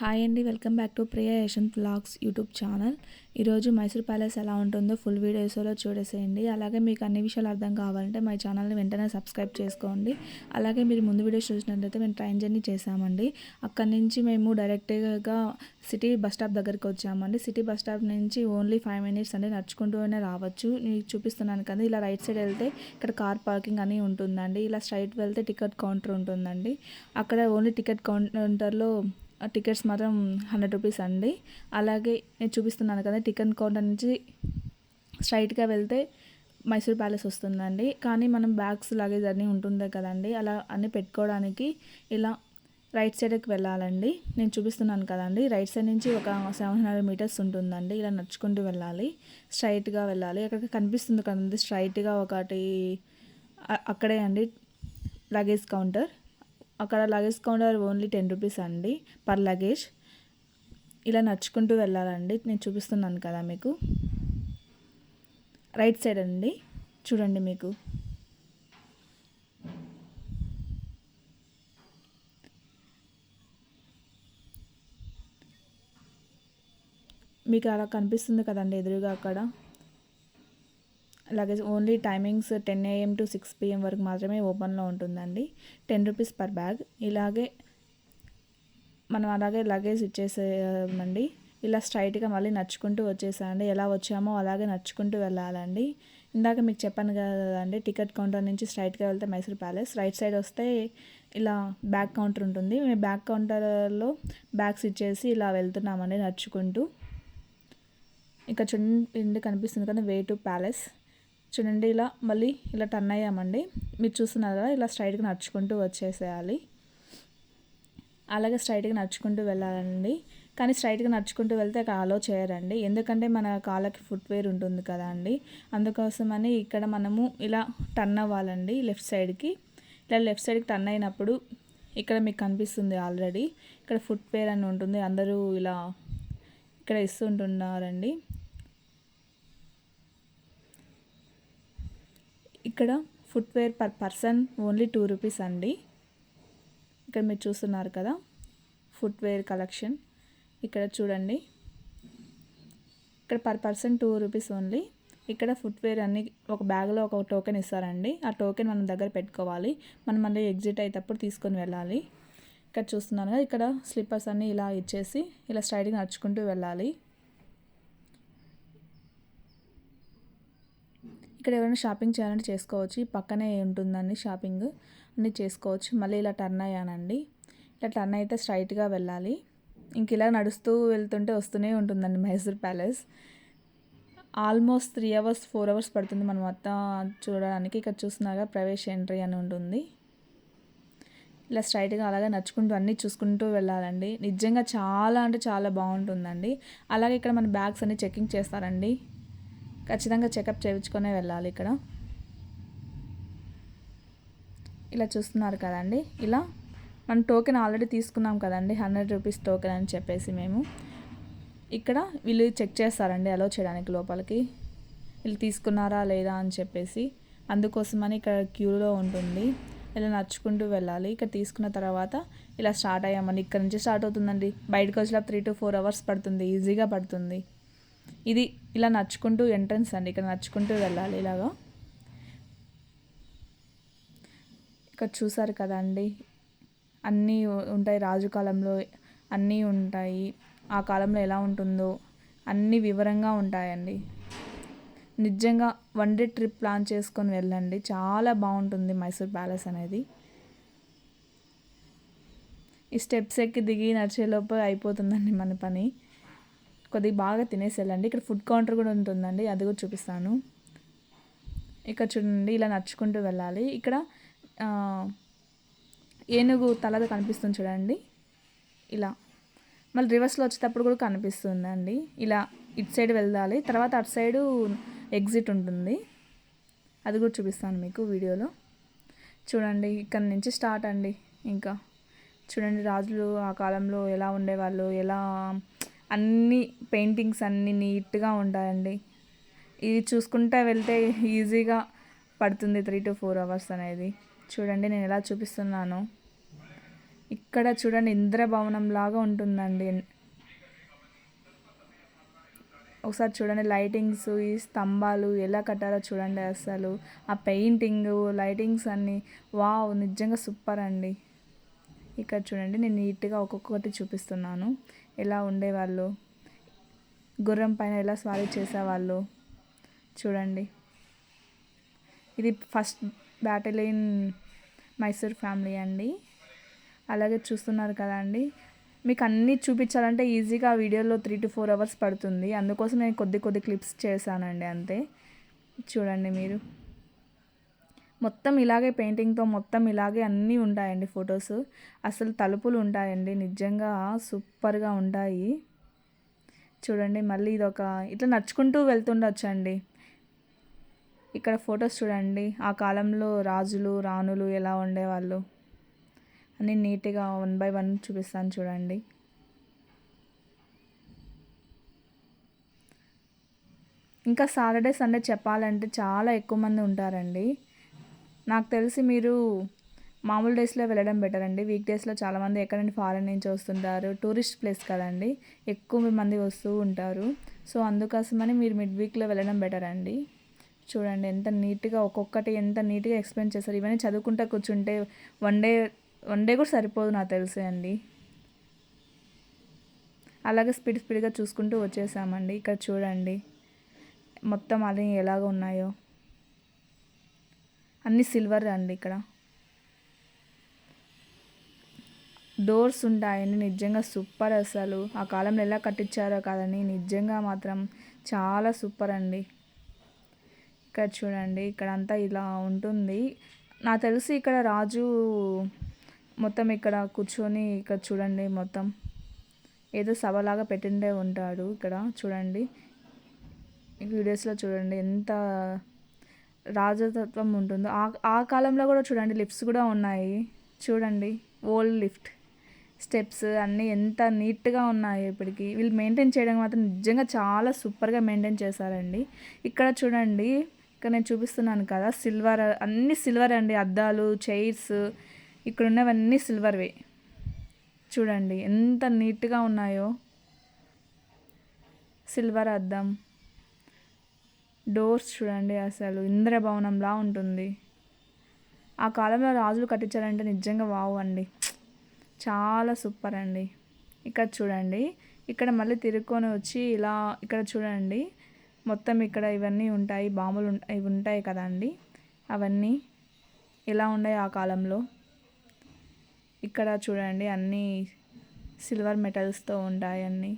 Hi అండి, welcome back to Priya Yashwant vlogs YouTube channel. ఈరోజు Mysore palace ఎలా ఉంటుందో ఫుల్ వీడియోస్లో చూడేసేయండి. అలాగే మీకు అన్ని విషయాలు అర్థం కావాలంటే మా ఛానల్ని వెంటనే సబ్స్క్రైబ్ చేసుకోండి. అలాగే మీరు ముందు వీడియోస్ చూసినట్లయితే మేము ట్రైన్ జర్నీ చేసామండి. అక్కడి నుంచి మేము డైరెక్ట్గా సిటీ బస్ స్టాప్ దగ్గరికి వచ్చామండి. సిటీ బస్ స్టాప్ నుంచి ఓన్లీ 5 minutes అండి, నడుచుకుంటూనే రావచ్చు. నేను చూపిస్తున్నాను కదా, ఇలా రైట్ సైడ్ వెళ్తే ఇక్కడ కార్ పార్కింగ్ అని ఉంటుందండి. ఇలా స్ట్రైట్ వెళ్తే టికెట్ కౌంటర్ ఉంటుందండి. అక్కడ ఓన్లీ టికెట్ కౌంటర్లో టికెట్స్ మాత్రం 100 రూపీస్ అండి. అలాగే నేను చూపిస్తున్నాను కదా, టికెట్ కౌంటర్ నుంచి స్ట్రైట్గా వెళ్తే మైసూర్ ప్యాలెస్ వస్తుందండి. కానీ మనం బ్యాగ్స్ లగేజ్ అన్నీ ఉంటుంది కదండి, అలా అన్నీ పెట్టుకోవడానికి ఇలా రైట్ సైడ్కి వెళ్ళాలండి. నేను చూపిస్తున్నాను కదండి, రైట్ సైడ్ నుంచి ఒక 700 meters ఉంటుందండి. ఇలా నడుచుకుంటూ వెళ్ళాలి, స్ట్రైట్గా వెళ్ళాలి. అక్కడికి కనిపిస్తుంది కదండి స్ట్రైట్గా ఒకటి, అక్కడే అండి లగేజ్ కౌంటర్. అక్కడ లగేజ్ కౌంటర్ ఓన్లీ 10 రూపీస్ అండి పర్ లగేజ్. ఇలా నడుచుకుంటూ వెళ్ళాలండి. నేను చూపిస్తున్నాను కదా మీకు, రైట్ సైడ్ అండి, చూడండి. మీకు అలా కనిపిస్తుంది కదండి ఎదురుగా. అక్కడ luggage only timings 10 AM to 6 PM వరకు మాత్రమే ఓపెన్లో ఉంటుందండి. 10 రూపీస్ పర్ బ్యాగ్. మనం అలాగే లగేజ్ ఇచ్చేసేయమండి. ఇలా స్ట్రైట్గా మళ్ళీ నడుచుకుంటూ వచ్చేసాయండి. ఎలా వచ్చామో అలాగే నడుచుకుంటూ వెళ్ళాలండి. ఇందాక మీకు చెప్పాను కదండి, టికెట్ కౌంటర్ నుంచి స్ట్రైట్గా వెళ్తే మైసూర్ ప్యాలెస్, రైట్ సైడ్ వస్తే ఇలా బ్యాగ్ కౌంటర్ ఉంటుంది. మేము బ్యాగ్ కౌంటర్లో బ్యాగ్స్ ఇచ్చేసి ఇలా వెళ్తున్నామండి నడుచుకుంటూ. ఇక్కడ చూడండి కనిపిస్తుంది కదా, వే టు ప్యాలెస్. చూడండి, ఇలా మళ్ళీ ఇలా టర్న్ అయ్యామండి. మీరు చూస్తున్నారు కదా, ఇలా స్ట్రైట్గా నడుచుకుంటూ వచ్చేసేయాలి. అలాగే స్ట్రైట్గా నడుచుకుంటూ వెళ్ళాలండి. కానీ స్ట్రైట్గా నడుచుకుంటూ వెళ్తే అక్కడ అలో చేయరండి, ఎందుకంటే మన కాళ్ళకి ఫుట్వేర్ ఉంటుంది కదా అండి. అందుకోసమని ఇక్కడ మనము ఇలా టర్న్ అవ్వాలండి లెఫ్ట్ సైడ్కి. ఇలా లెఫ్ట్ సైడ్కి టర్న్ అయినప్పుడు ఇక్కడ మీకు కనిపిస్తుంది ఆల్రెడీ, ఇక్కడ ఫుట్వేర్ అని ఉంటుంది. అందరూ ఇలా ఇక్కడ ఇస్తుంటున్నారండి. ఇక్కడ footwear per person only 2 rupees అండి. ఇక్కడ మీరు చూస్తున్నారు కదా, ఫుట్వేర్ కలెక్షన్. ఇక్కడ చూడండి, ఇక్కడ పర్ పర్సన్ 2 రూపీస్ ఓన్లీ. ఇక్కడ ఫుట్వేర్ అన్ని ఒక బ్యాగ్లో ఒక టోకెన్ ఇస్తారండి. ఆ టోకెన్ మనం దగ్గర పెట్టుకోవాలి. మనం మళ్ళీ ఎగ్జిట్ అయ్యేటప్పుడు తీసుకొని వెళ్ళాలి. ఇక్కడ చూస్తున్నాను కదా, ఇక్కడ స్లిప్పర్స్ అన్నీ ఇలా ఇచ్చేసి ఇలా స్ట్రైట్గా నడుచుకుంటూ వెళ్ళాలి. ఇక్కడ ఎవరైనా షాపింగ్ చేయాలంటే చేసుకోవచ్చు. పక్కనే ఉంటుందండి షాపింగ్, అన్నీ చేసుకోవచ్చు. మళ్ళీ ఇలా టర్న్ అయ్యానండి. ఇలా టర్న్ అయితే స్ట్రైట్గా వెళ్ళాలి. ఇంక ఇలా నడుస్తూ వెళ్తుంటే వస్తూనే ఉంటుందండి Mysore palace. Almost 3 hours 4 hours పడుతుంది మనం మొత్తం చూడడానికి. ఇక్కడ చూస్తున్నాగా ప్రవేశ ఎంట్రీ అని ఉంటుంది. ఇలా స్ట్రైట్గా అలాగే నడుచుకుంటూ అన్నీ చూసుకుంటూ వెళ్ళాలండి. నిజంగా చాలా అంటే చాలా బాగుంటుందండి. అలాగే ఇక్కడ మన బ్యాగ్స్ అన్నీ చెకింగ్ చేస్తారండి. ఖచ్చితంగా చెకప్ చేయించుకొనే వెళ్ళాలి. ఇక్కడ ఇలా చూస్తున్నారు కదండి, ఇలా మనం టోకెన్ ఆల్రెడీ తీసుకున్నాం కదండి, 100 రూపీస్ టోకెన్ అని చెప్పేసి మేము ఇక్కడ వీళ్ళు చెక్ చేస్తారండి అలో చేయడానికి లోపలికి, వీళ్ళు తీసుకున్నారా లేదా అని చెప్పేసి. అందుకోసమని ఇక్కడ క్యూలో ఉంటుంది. ఇలా నడుచుకుంటూ వెళ్ళాలి. ఇక్కడ తీసుకున్న తర్వాత ఇలా స్టార్ట్ అయ్యామండి. ఇక్కడ నుంచి స్టార్ట్ అవుతుందండి. బయటకు వచ్చేలా 3 to 4 hours పడుతుంది, ఈజీగా పడుతుంది. ఇది ఇలా నడుచుకుంటూ ఎంట్రన్స్ అండి. ఇక్కడ నడుచుకుంటూ వెళ్ళాలి ఇలాగా. ఇక్కడ చూసారు కదండి, అన్నీ ఉంటాయి. రాజు కాలంలో అన్నీ ఉంటాయి, ఆ కాలంలో ఎలా ఉంటుందో అన్నీ వివరంగా ఉంటాయండి. నిజంగా 1 day ట్రిప్ ప్లాన్ చేసుకొని వెళ్ళండి, చాలా బాగుంటుంది మైసూర్ ప్యాలెస్ అనేది. ఈ స్టెప్స్ ఎక్కి దిగి నడిచేలోపు అయిపోతుందండి మన పని. కొద్దిగా బాగా తినేసి వెళ్ళండి. ఇక్కడ ఫుడ్ కౌంటర్ కూడా ఉంటుందండి, అది కూడా చూపిస్తాను. ఇక్కడ చూడండి, ఇలా నడుచుకుంటూ వెళ్ళాలి. ఇక్కడ ఏనుగు తలది కనిపిస్తుంది చూడండి, ఇలా మళ్ళీ రివర్స్లో వచ్చేటప్పుడు కూడా కనిపిస్తుందండి. ఇలా ఇటు సైడ్ వెళ్ళాలి, తర్వాత అటు సైడు ఎగ్జిట్ ఉంటుంది, అది కూడా చూపిస్తాను మీకు వీడియోలో. చూడండి, ఇక్కడ నుంచి స్టార్ట్ అండి. ఇంకా చూడండి, రాజులు ఆ కాలంలో ఎలా ఉండేవాళ్ళు, ఎలా అన్ని పెయింటింగ్స్ అన్నీ నీట్గా ఉంటాయండి. ఇది చూసుకుంటూ వెళ్తే ఈజీగా పడుతుంది 3 to 4 hours అనేది. చూడండి నేను ఎలా చూపిస్తున్నాను. ఇక్కడ చూడండి ఇంద్రభవనం లాగా ఉంటుందండి. ఒకసారి చూడండి లైటింగ్స్, ఈ స్తంభాలు ఎలా కట్టారో చూడండి అసలు. ఆ పెయింటింగ్, లైటింగ్స్ అన్నీ వావ్! నిజంగా సూపర్ అండి. ఇక్కడ చూడండి నేను నీట్గా ఒక్కొక్కటి చూపిస్తున్నాను. ఎలా ఉండేవాళ్ళు, గుర్రం పైన ఎలా స్వారీ చేసేవాళ్ళు చూడండి. ఇది first battle in Mysore family అండి. అలాగే చూస్తున్నారు కదా అండి. మీకు అన్నీ చూపించాలంటే ఈజీగా వీడియోలో 3 to 4 hours పడుతుంది. అందుకోసం నేను కొద్ది క్లిప్స్ చేశానండి అంతే. చూడండి మీరు. మొత్తం ఇలాగే పెయింటింగ్తో మొత్తం ఇలాగే అన్నీ ఉంటాయండి ఫొటోస్. అసలు తలుపులు ఉంటాయండి, నిజంగా సూపర్గా ఉంటాయి. చూడండి మళ్ళీ ఇదొక ఇట్లా నడుచుకుంటూ వెళ్తుండొచ్చండి. ఇక్కడ ఫొటోస్ చూడండి, ఆ కాలంలో రాజులు రాణులు ఎలా ఉండేవాళ్ళు అన్నీ నీట్గా 1 by 1 చూపిస్తాను చూడండి. ఇంకా సాటర్డే సండే చెప్పాలంటే చాలా ఎక్కువ మంది ఉంటారండి. నాకు తెలిసి మీరు మామూలు డేస్లో వెళ్ళడం బెటర్ అండి. వీక్ డేస్లో చాలామంది ఎక్కడ నుండి ఫారెన్ నుంచి వస్తుంటారు, టూరిస్ట్ ప్లేస్ కదండి, ఎక్కువ మంది వస్తూ ఉంటారు. సో అందుకోసమని మీరు మిడ్ వీక్లో వెళ్ళడం బెటర్ అండి. చూడండి ఎంత నీట్గా ఒక్కొక్కటి ఎంత నీట్గా ఎక్స్ప్లెయిన్ చేస్తారు. ఇవన్నీ చదువుకుంటూ కూర్చుంటే వన్ డే కూడా సరిపోదు నాకు తెలిసే అండి. అలాగే స్పీడ్గా చూసుకుంటూ వచ్చేసామండి. ఇక్కడ చూడండి మొత్తం అది ఎలాగ ఉన్నాయో అన్నీ సిల్వర్ అండి. ఇక్కడ డోర్స్ ఉంటాయండి, నిజంగా సూపర్. అసలు ఆ కాలంలో ఎలా కట్టించారో కాదని నిజంగా మాత్రం చాలా సూపర్ అండి. ఇక్కడ చూడండి ఇక్కడ అంతా ఇలా ఉంటుంది. నాకు తెలిసి ఇక్కడ రాజు మొత్తం ఇక్కడ కూర్చొని ఇక్కడ చూడండి మొత్తం ఏదో సభలాగా పెట్టిండే ఉంటాడు. ఇక్కడ చూడండి వీడియోస్లో చూడండి ఎంత రాజతత్వం ఉంటుందో. ఆ కాలంలో కూడా చూడండి లిఫ్ట్స్ కూడా ఉన్నాయి చూడండి. ఓల్డ్ లిఫ్ట్ స్టెప్స్ అన్నీ ఎంత నీట్గా ఉన్నాయి. ఇప్పటికి వీళ్ళు మెయింటైన్ చేయడం మాత్రం నిజంగా చాలా సూపర్గా మెయింటైన్ చేశారండి. ఇక్కడ చూడండి ఇక్కడ నేను చూపిస్తున్నాను కదా సిల్వర్, అన్నీ సిల్వర్ అండి. అద్దాలు, చైర్స్ ఇక్కడ ఉన్నవన్నీ సిల్వర్వే. చూడండి ఎంత నీట్గా ఉన్నాయో. సిల్వర్ అద్దం, డోర్స్ చూడండి అసలు ఇంద్రభవనంలా ఉంటుంది. ఆ కాలంలో రాజులు కట్టించారంటే నిజంగా వావ్ అండి, చాలా సూపర్ అండి. ఇక్కడ చూడండి ఇక్కడ మళ్ళీ తిరుక్కొని వచ్చి ఇలా ఇక్కడ చూడండి మొత్తం ఇక్కడ ఇవన్నీ ఉంటాయి, బాంబులు ఇవి ఉంటాయి కదండి, అవన్నీ ఎలా ఉన్నాయి ఆ కాలంలో. ఇక్కడ చూడండి అన్నీ సిల్వర్ మెటల్స్తో ఉంటాయి, అన్నీ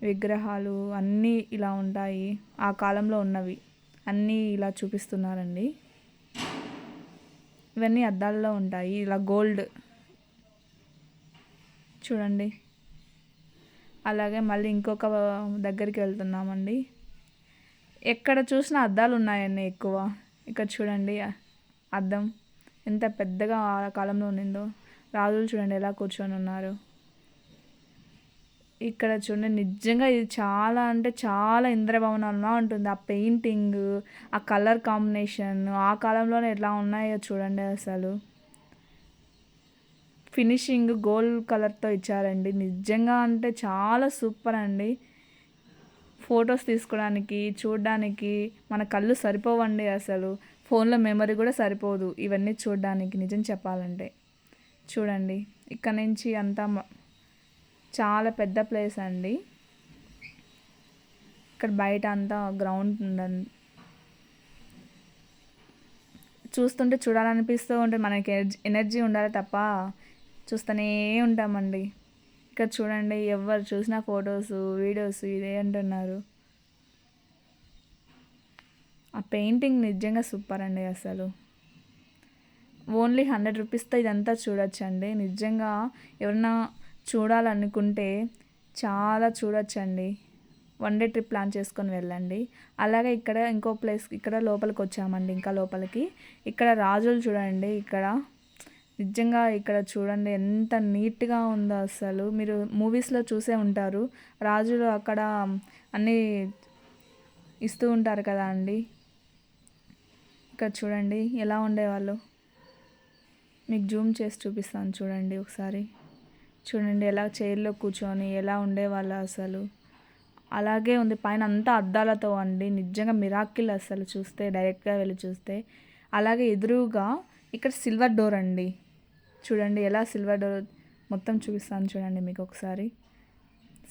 విగ్రహాలు అన్నీ ఇలా ఉంటాయి. ఆ కాలంలో ఉన్నవి అన్నీ ఇలా చూపిస్తున్నారండి. ఇవన్నీ అద్దాల్లో ఉంటాయి, ఇలా గోల్డ్ చూడండి. అలాగే మళ్ళీ ఇంకొక దగ్గరికి వెళ్తున్నామండి. ఎక్కడ చూసినా అద్దాలు ఉన్నాయండి ఎక్కువ. ఇక్కడ చూడండి అద్దం ఎంత పెద్దగా ఆ కాలంలో ఉన్నిందో. రాజులు చూడండి ఎలా కూర్చొని ఉన్నారు. ఇక్కడ చూడండి నిజంగా ఇది చాలా అంటే చాలా ఇంద్రభవనంలా ఉంటుంది. ఆ పెయింటింగ్, ఆ కలర్ కాంబినేషన్ ఆ కాలంలోనే ఎట్లా ఉన్నాయో చూడండి. అసలు ఫినిషింగ్ గోల్డ్ కలర్తో ఇచ్చారండి. నిజంగా అంటే చాలా సూపర్ అండి. ఫొటోస్ తీసుకోవడానికి చూడడానికి మన కళ్ళు సరిపోవండి. అసలు ఫోన్లో మెమరీ కూడా సరిపోదు ఇవన్నీ చూడడానికి నిజం చెప్పాలంటే. చూడండి ఇక్కడ నుంచి అంతా చాలా పెద్ద ప్లేస్ అండి. ఇక్కడ బయట అంతా గ్రౌండ్ ఉందండి. చూస్తుంటే చూడాలనిపిస్తూ ఉంటుంది. మనకి ఎనర్జీ ఉండాలి తప్ప చూస్తూనే ఉంటామండి. ఇక్కడ చూడండి ఎవరు చూసినా ఫొటోస్ వీడియోస్ ఇదే అంటున్నారు. ఆ పెయింటింగ్ నిజంగా సూపర్ అండి. అసలు ఓన్లీ 100 రూపీస్తో ఇదంతా చూడొచ్చండి. నిజంగా ఎవరన్నా చూడాలనుకుంటే చాలా చూడొచ్చండి. 1 day ట్రిప్ ప్లాన్ చేసుకొని వెళ్ళండి. అలాగే ఇక్కడ ఇంకో ప్లేస్ ఇక్కడ లోపలికి వచ్చామండి. ఇంకా లోపలికి ఇక్కడ రాజులు చూడండి. ఇక్కడ నిజంగా ఇక్కడ చూడండి ఎంత నీట్గా ఉందో. అసలు మీరు మూవీస్లో చూసే ఉంటారు, రాజులు అక్కడ అన్నీ ఇస్తూ ఉంటారు కదా అండి. ఇక్కడ చూడండి ఎలా ఉండేవాళ్ళు. మీకు జూమ్ చేసి చూపిస్తాను చూడండి ఒకసారి. చూడండి ఎలా చైర్లో కూర్చొని ఎలా ఉండేవాళ్ళు అసలు. అలాగే ఉంది, పైన అంతా అద్దాలతో అండి. నిజంగా మిరాకిల్ అసలు చూస్తే, డైరెక్ట్గా వెళ్ళి చూస్తే. అలాగే ఎదురుగా ఇక్కడ సిల్వర్ డోర్ అండి. చూడండి ఎలా సిల్వర్ డోర్ మొత్తం చూపిస్తాను చూడండి మీకు ఒకసారి.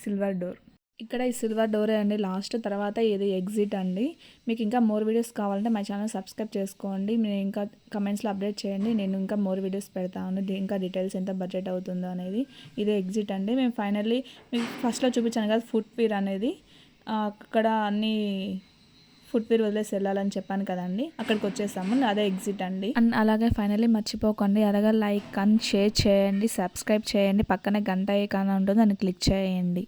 సిల్వర్ డోర్ ఇక్కడ ఈ సిల్వర్ డోరే అండి లాస్ట్. తర్వాత ఇది ఎగ్జిట్ అండి. మీకు ఇంకా మోర్ వీడియోస్ కావాలంటే మై ఛానల్ సబ్స్క్రైబ్ చేసుకోండి. మీరు ఇంకా కమెంట్స్లో అప్డేట్ చేయండి, నేను ఇంకా మోర్ వీడియోస్ పెడతాను. ఇంకా డీటెయిల్స్ ఎంత బడ్జెట్ అవుతుందో అనేది. ఇదే ఎగ్జిట్ అండి. మేము ఫైనల్లీ మీకు ఫస్ట్లో చూపించాను కదా ఫుట్వేర్ అనేది, అక్కడ అన్నీ ఫుట్వేర్ వదిలేసి వెళ్ళాలని చెప్పాను కదండి, అక్కడికి వచ్చేసాము. అదే ఎగ్జిట్ అండి. అండ్ అలాగే ఫైనల్లీ మర్చిపోకండి, అలాగే లైక్ అండ్ షేర్ చేయండి, సబ్స్క్రైబ్ చేయండి, పక్కనే గంట ఐకాన్ ఉంటుంది, దాన్ని క్లిక్ చేయండి.